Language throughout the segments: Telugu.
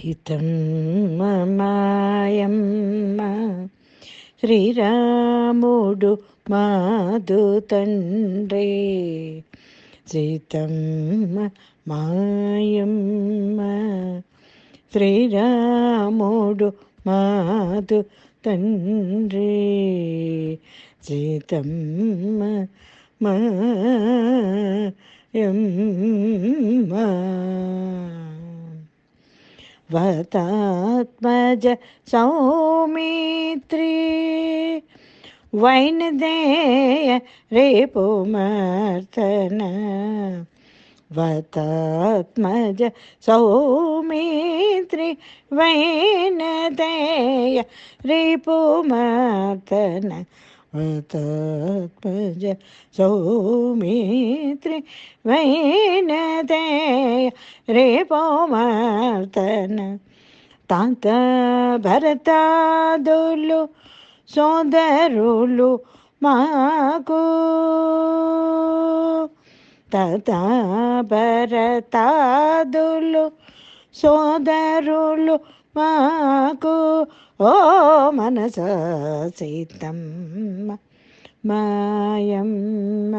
సీతమ్మ మాయమ్మ శ్రీరాముడు మాదు తండ్రి. సీతమ్మ మాయమ్మ శ్రీరాముడు మాదు తండ్రి. సీతమ్మ మాయమ్మ వతాత్మజ సౌమిత్రి వైనదేయ రేపు మర్తన. వతాత్మజ సౌమిత్రి వైనదేయ రేపు మర్తన. వతాత్మజ సౌమిత్రి వైనదేయ రేపు మర్తన. తాత భరతాదులు సోదరులు మాకు. తాత భరతాదులు సోదరులు మాకు. ఓ మనస సీతమ్మ మాయమ్మ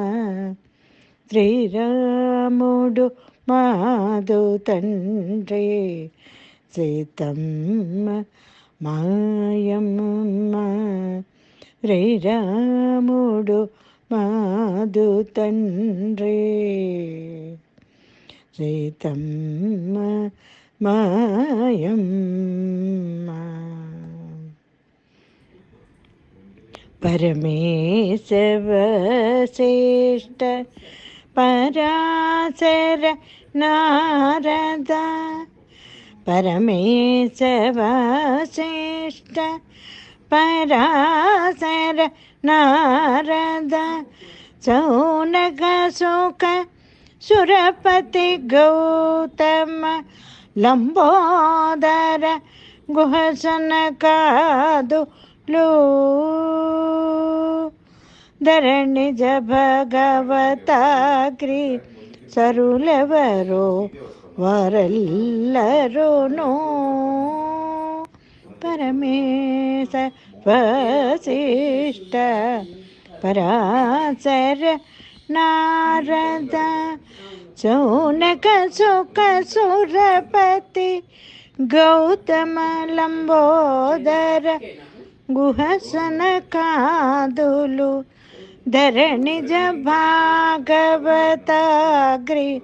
శ్రీరాముడు మాదు తండ్రి. సీతమ్మ మాయమ్మ శ్రీరాముడు మాదు తండ్రి. సీతమ్మ మాయమ్మ పరమేశవశిష్ట పరాశర నారద. పరమేశవశిష్ట పరాశర నారద. సౌనక సుఖ సురపతి గౌతమ లంబోదర గుహసనకాదులు. ధరణిజ భగవతాగ్రి సరులెవరో వరల్లరును. పరమేశ వశిష్ట పరాశర నారద. సౌనక సుఖ సురపతి గౌతమ లంబోదర గుహసనకాదులు. ధరణిజ భాగవతాగ్రి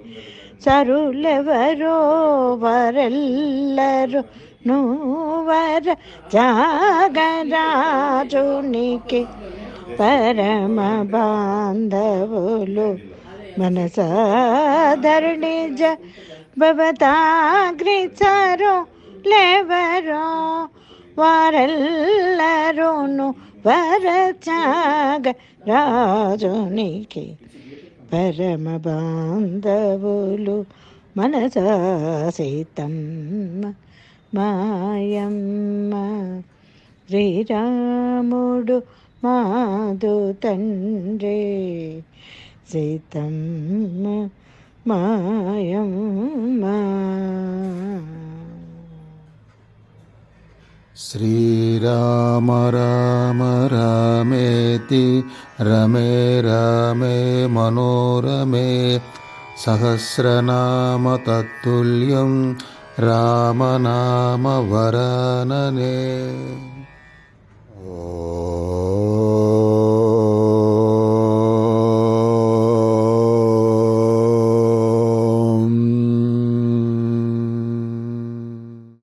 సరులెవరో వరల్లరు నువర. త్యాగరాజునికి పరమ బాంధవులు మనసాధరణిజ భవతాగ్రి సరులెవరో వరల్లరును వర. త్యాగరాజునికి పరమ బాంధవులు మనసా సీతమ్మ మాయమ్మ శ్రీరాముడు మాదు తండ్రి. సీతమ్మ మాయమ్మ. శ్రీరామ రామ రామేతి రమే రామే మనోరమే. సహస్రనామ తత్తుల్యం రామనామ వరాననే. ఓ